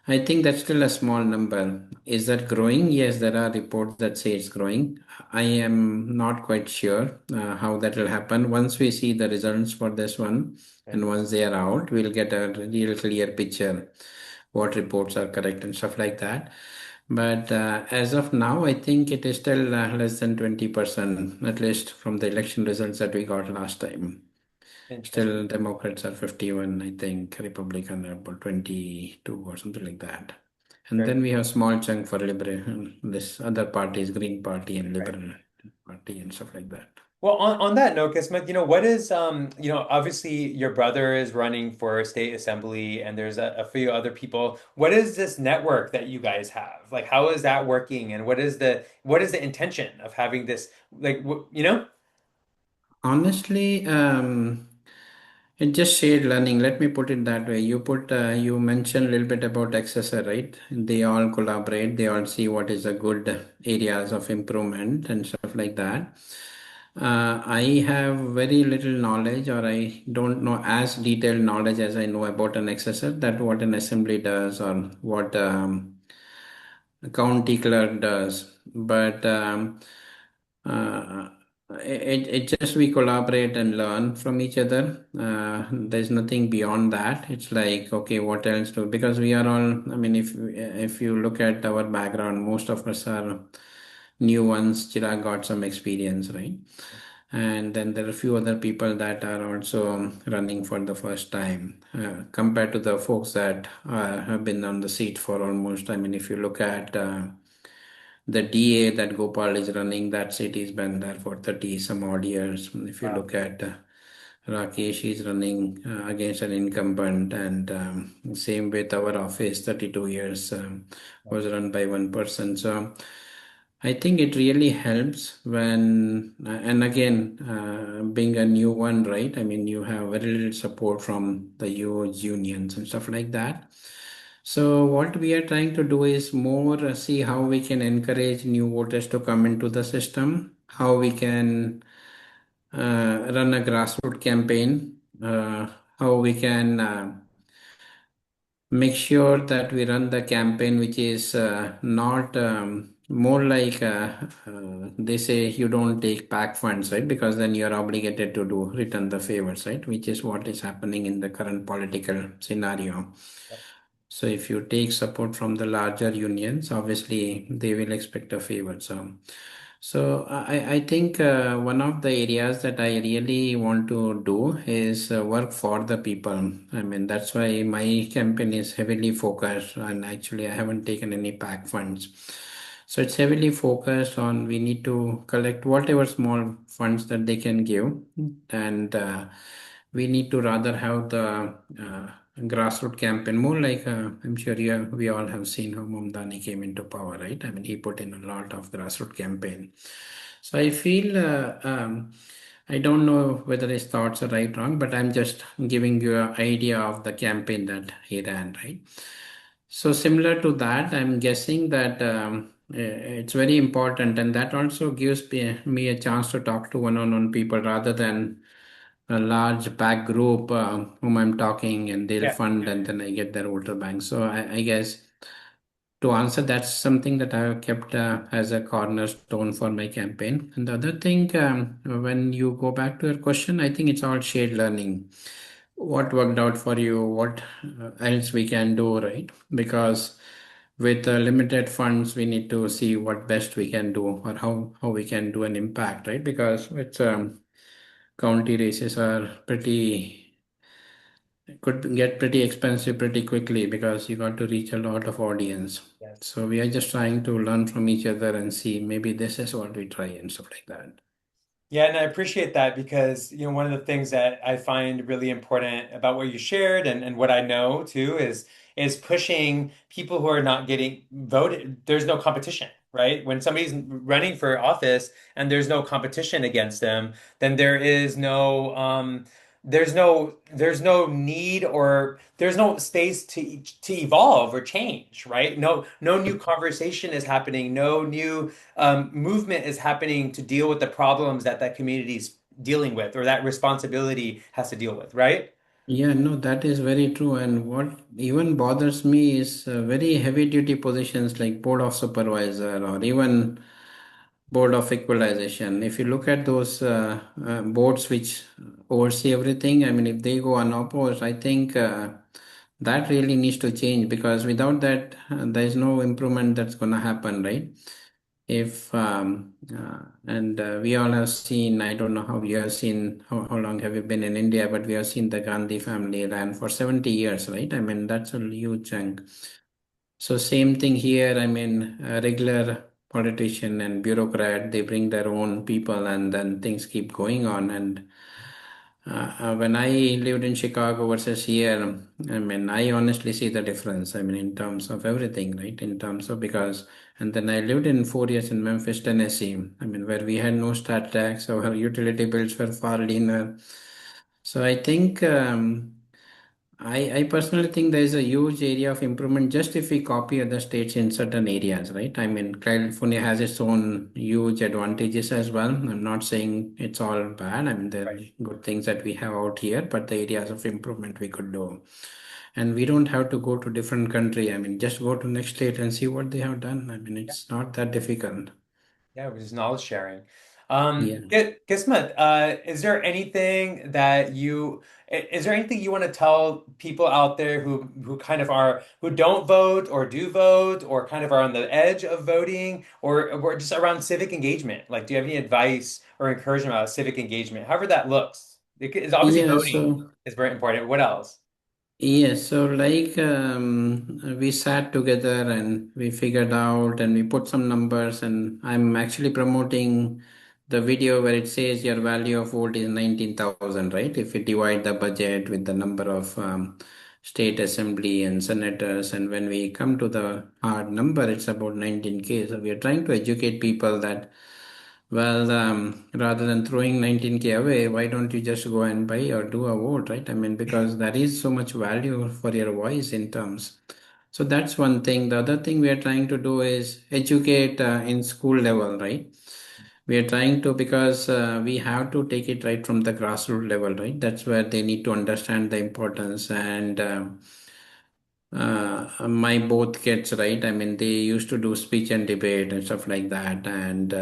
I think that's still a small number. Is that growing? Yes, there are reports that say it's growing. I am not quite sure how that will happen. Once we see the results for this one, Okay. and once they are out, we'll get a real clear picture what reports are correct and stuff like that. But as of now, I think it is still less than 20%, at least from the election results that we got last time. Interesting. Still, Democrats are 51, I think, Republican are about 22 or something like that. And Very then we have small chunk for Liberal, this other parties, Green Party and right. Liberal Party and stuff like that. Well, on that note, Kismet, what is obviously your brother is running for state assembly, and there's a few other people. What is this network that you guys have? Like, how is that working, and what is the intention of having this? Like, Honestly, it's just shared learning. Let me put it that way. You mentioned a little bit about Accessor, right? They all collaborate. They all see what is the good areas of improvement and stuff like that. I have very little knowledge, or I don't know as detailed knowledge as I know about an Accessor, that what an assembly does or what a county clerk does. But it just we collaborate and learn from each other. There's nothing beyond that. It's like, okay, what else do? Because we are all. I mean, if you look at our background, most of us are new ones. Chirag got some experience, right? And then there are a few other people that are also running for the first time, compared to the folks that have been on the seat for almost. I mean, if you look at the DA that Gopal is running, that seat has been there for 30 some odd years. If you Wow. look at Rakesh, is running against an incumbent, and same with our office, 32 years was run by one person. So I think it really helps when, and again, being a new one, right? I mean, you have very little support from the huge unions and stuff like that. So what we are trying to do is more see how we can encourage new voters to come into the system, how we can run a grassroots campaign, how we can make sure that we run the campaign which is not more like they say you don't take back funds, right? Because then you're obligated to do return the favors, right? Which is what is happening in the current political scenario. So if you take support from the larger unions, obviously they will expect a favor. So I think one of the areas that I really want to do is work for the people. I mean, that's why my campaign is heavily focused, and actually I haven't taken any PAC funds. So it's heavily focused on we need to collect whatever small funds that they can give, and we need to rather have the grassroots campaign more like I'm sure we all have seen how Mamdani came into power, right? I mean, he put in a lot of grassroots campaign. So I feel I don't know whether his thoughts are right or wrong, but I'm just giving you an idea of the campaign that he ran, right? So similar to that, I'm guessing that it's very important, and that also gives me a chance to talk to one-on-one people rather than a large pack group whom I'm talking, and they'll Yeah. fund, and then I get their voter bank. So I guess to answer, that's something that I have kept as a cornerstone for my campaign. And the other thing, when you go back to your question, I think it's all shared learning. What worked out for you, what else we can do, right? Because with limited funds, we need to see what best we can do or how we can do an impact, right? Because it's county races are pretty could get pretty expensive pretty quickly because you got to reach a lot of audience. Yes. So we are just trying to learn from each other and see maybe this is what we try and stuff like that. Yeah, and I appreciate that because, one of the things that I find really important about what you shared and what I know too is pushing people who are not getting voted. There's no competition, right? When somebody's running for office and there's no competition against them, then there's no need or there's no space to evolve or change, right? No new conversation is happening, no new movement is happening to deal with the problems that community's dealing with or that responsibility has to deal with, right? Yeah, no, that is very true. And what even bothers me is very heavy duty positions like board of supervisor or even board of equalization. If you look at those boards which oversee everything, I mean, if they go unopposed, I think that really needs to change because without that, there is no improvement that's going to happen, right? If and we all have seen, I don't know how you have seen, how long have you been in India, but we have seen the Gandhi family ran for 70 years, right? I mean, that's a huge chunk. So same thing here. I mean, a regular politician and bureaucrat, they bring their own people and then things keep going on. And when I lived in Chicago versus here, I mean, I honestly see the difference. I mean, in terms of everything, right? In terms of because, and then I lived in 4 years in Memphis, Tennessee. I mean, where we had no stat tax, our utility bills were far leaner. So I think I personally think there is a huge area of improvement just if we copy other states in certain areas, right? I mean, California has its own huge advantages as well. I'm not saying it's all bad. I mean, there are Right. good things that we have out here, but the areas of improvement we could do. And we don't have to go to different country. I mean, just go to next state and see what they have done. I mean, it's not that difficult. Yeah, it was knowledge sharing. Yeah. Kismet, is there anything you want to tell people out there who kind of are who don't vote or do vote or kind of are on the edge of voting or just around civic engagement? Like, do you have any advice or encouragement about civic engagement? However that looks. It's obviously Yeah, voting so is very important. What else? yes, so like we sat together and we figured out and we put some numbers, and I'm actually promoting the video where it says your value of vote is 19,000, right? If you divide the budget with the number of state assembly and senators, and when we come to the hard number, it's about 19K. So we are trying to educate people that, well, rather than throwing 19K away, why don't you just go and buy or do a vote, right? I mean, because there is so much value for your voice in terms. So that's one thing. The other thing we are trying to do is educate in school level, right? We are trying to, because we have to take it right from the grassroots level, right? That's where they need to understand the importance. And my both kids, right? I mean, they used to do speech and debate and stuff like that, and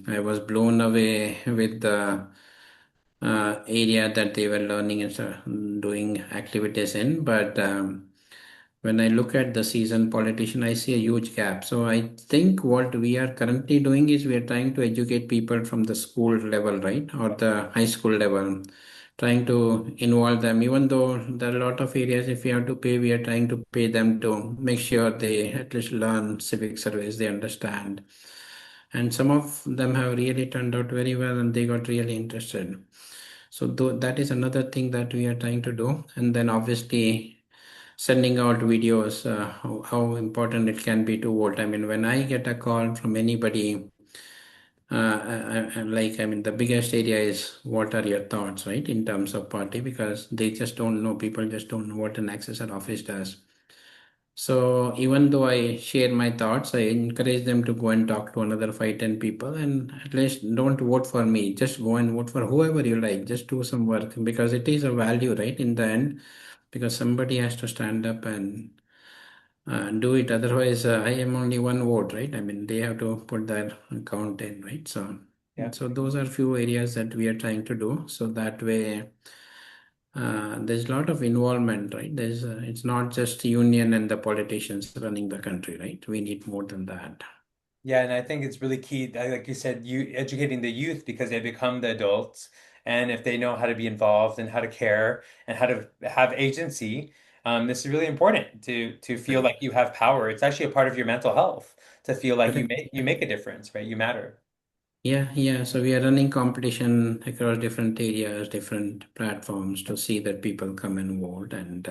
I was blown away with the area that they were learning and doing activities in. But when I look at the seasoned politician, I see a huge gap. So I think what we are currently doing is we are trying to educate people from the school level, right, or the high school level, trying to involve them. Even though there are a lot of areas, if we have to pay, we are trying to pay them to make sure they at least learn civic service, they understand. And some of them have really turned out very well, and they got really interested. So that is another thing that we are trying to do. And then obviously sending out videos, how important it can be to vote. I mean, when I get a call from anybody, like, I mean, the biggest area is what are your thoughts, right, in terms of party, because they just don't know, people just don't know what an accessor office does. So even though I share my thoughts, I encourage them to go and talk to another 5, 10 people, and at least don't vote for me. Just go and vote for whoever you like. Just do some work, because it is a value, right? In the end, because somebody has to stand up and do it. Otherwise, I am only one vote, right? I mean, they have to put their count in, right? Yeah. So those are few areas that we are trying to do. So that way, there's a lot of involvement, right? It's not just union and the politicians running the country, right? We need more than that. Yeah, and I think it's really key, like you said, you educating the youth because they become the adults, and if they know how to be involved and how to care and how to have agency, this is really important to feel like you have power. It's actually a part of your mental health to feel like Correct. you make a difference, right? You matter. Yeah, yeah. So we are running competition across different areas, different platforms to see that people come and vote, and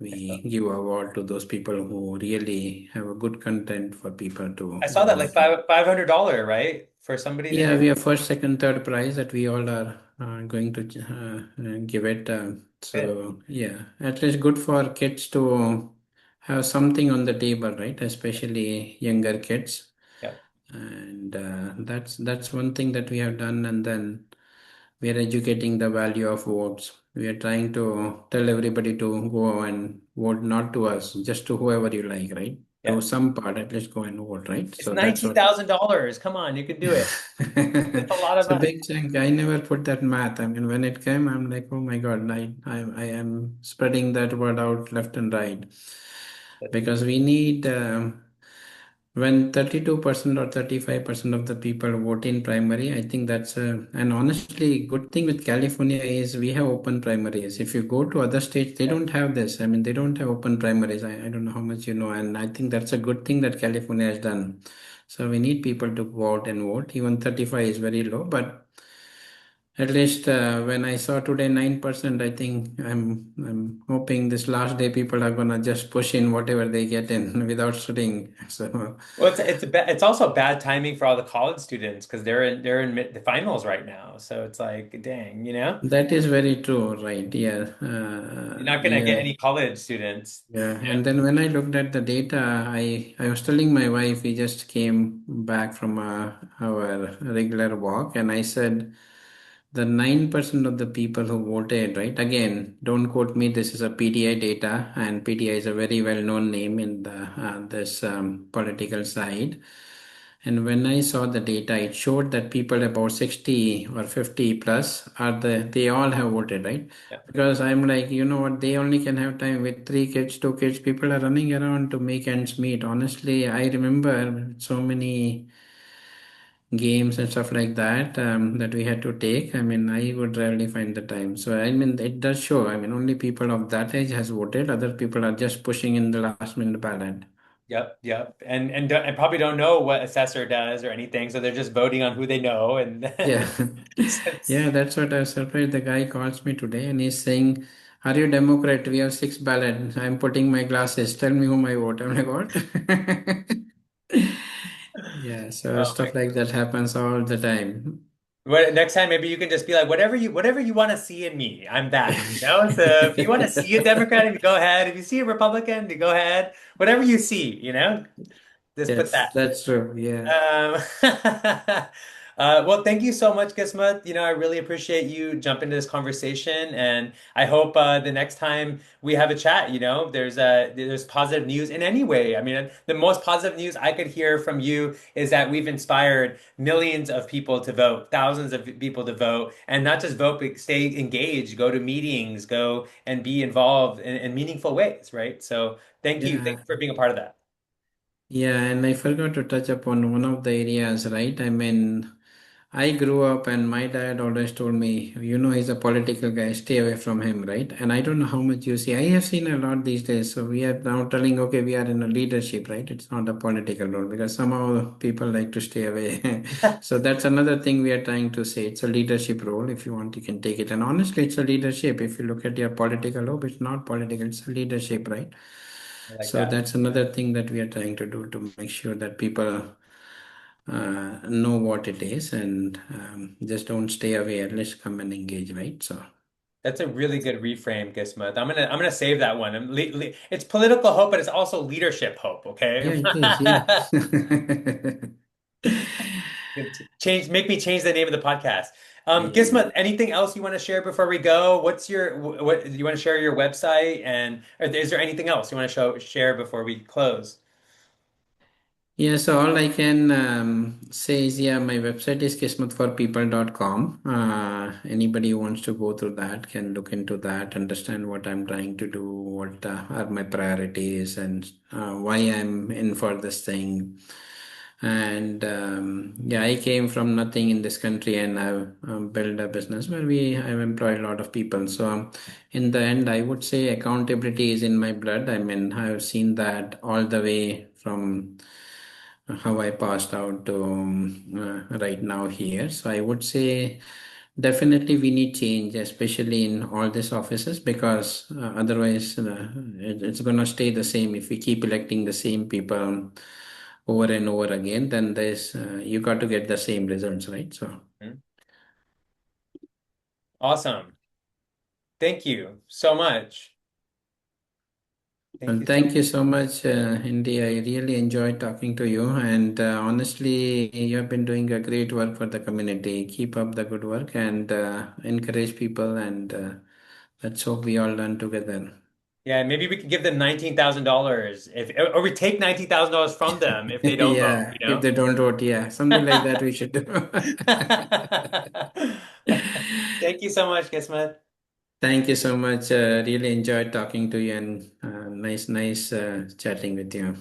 we give award to those people who really have a good content for people to I saw that like vote. $500, right? For somebody to Yeah, do. we have first, second, third prize that we all are going to give it. Good. So yeah, at least good for kids to have something on the table, right? Especially younger kids, Yeah. and that's one thing that we have done. And then we are educating the value of votes. We are trying to tell everybody to go and vote, not to us, just to whoever you like, right? Yeah. Do some part, at least go and vote, right? It's So that's what. $19,000. Come on, you can do it. It's a lot of It's a money. big chunk. I never put that math. I mean, when it came, I'm like, oh my God, I am spreading that word out left and right, That's because we need, when 32% or 35% of the people vote in primary, I think that's and honestly, good thing with California is we have open primaries. If you go to other states, they yeah. don't have this. I mean, they don't have open primaries. I don't know how much you know, and I think that's a good thing that California has done. So we need people to go out and vote. Even 35 is very low, but at least when I saw today 9%, I think I'm hoping this last day people are gonna just push in whatever they get in without studying. So Well, it's also bad timing for all the college students because the finals right now. So it's like, dang, you know, that is very true, right? Yeah, you're not gonna get yeah, any college students. yeah. And then when I looked at the data, I was telling my wife, we just came back from our regular walk, and I said, the 9% of the people who voted, right? Again, don't quote me. This is a PTI data, and PTI is a very well-known name in the this political side. And when I saw the data, it showed that people about 60 or 50 plus they all have voted, right? Yeah. Because I'm like, you know what, they only can have time with three kids, two kids. People are running around to make ends meet. Honestly, I remember so many games and stuff like that that we had to take. I mean, I would rarely find the time. So, I mean, it does show. I mean, only people of that age has voted. Other people are just pushing in the last minute ballot. Yep, yep. And probably don't know what assessor does or anything, so they're just voting on who they know and Yeah. it's- Yeah, that's what I was surprised. The guy calls me today and he's saying, "Are you Democrat? We have six ballots. I'm putting my glasses. Tell me whom I vote." I'm like, "What?" Yeah, so oh my stuff like that happens all the time. Next time maybe you can just be like whatever you want to see in me, I'm that, you know? So if you want to see a Democrat, you go ahead. If you see a Republican, you go ahead. Whatever you see, you know, just put Yes, that. that's true. Yeah. Well, thank you so much, Kismet. You know, I really appreciate you jumping into this conversation, and I hope the next time we have a chat, you know, there's positive news in any way. I mean, the most positive news I could hear from you is that we've inspired millions of people to vote, thousands of people to vote, and not just vote, but stay engaged, go to meetings, go and be involved in meaningful ways, right? So, thank Yeah. you for being a part of that. Yeah, and I forgot to touch upon one of the areas, right? I mean, I grew up and my dad always told me, you know, he's a political guy, stay away from him, right? And I don't know how much you see. I have seen a lot these days. So we are now telling, okay, we are in a leadership, right? It's not a political role because somehow people like to stay away. So that's another thing we are trying to say. It's a leadership role. If you want, you can take it. And honestly, it's a leadership. If you look at your political role, it's not political, it's a leadership, right? I like So that. that's another thing that we are trying to do to make sure that people know what it is and just don't stay away. At least come and engage, right? So That's a really good reframe, Gizmo. I'm gonna save that one. It's political hope, but it's also leadership hope. yeah, Okay, it is. Yeah. make me change the name of the podcast. Yeah. Gizmo, anything else you want to share before we go? What's your what you want to share your website and or is there anything else you want to share before we close? Yeah, so all I can say is, yeah, my website is kismatforpeople.com. Anybody who wants to go through that can look into that, understand what I'm trying to do, what are my priorities, and why I'm in for this thing. And yeah, I came from nothing in this country and I've built a business where I've employed a lot of people. So in the end, I would say accountability is in my blood. I mean, I've seen that all the way from how I passed out to right now here. So I would say definitely we need change, especially in all these offices, because otherwise it's going to stay the same. If we keep electing the same people over and over again, then there's you got to get the same results, right? So. Hmm? Awesome. Thank you so much. Thank Well, you so thank you so much, Indy. I really enjoyed talking to you. And honestly, you have been doing a great work for the community. Keep up the good work and encourage people. And let's hope we all learn together. Yeah, maybe we could give them $19,000 if, or we take $19,000 from them if they don't vote, Yeah, you if know? they don't vote, yeah, something like that we should do. Thank you so much, Kismet. Thank you so much. Really enjoyed talking to you and nice chatting with you.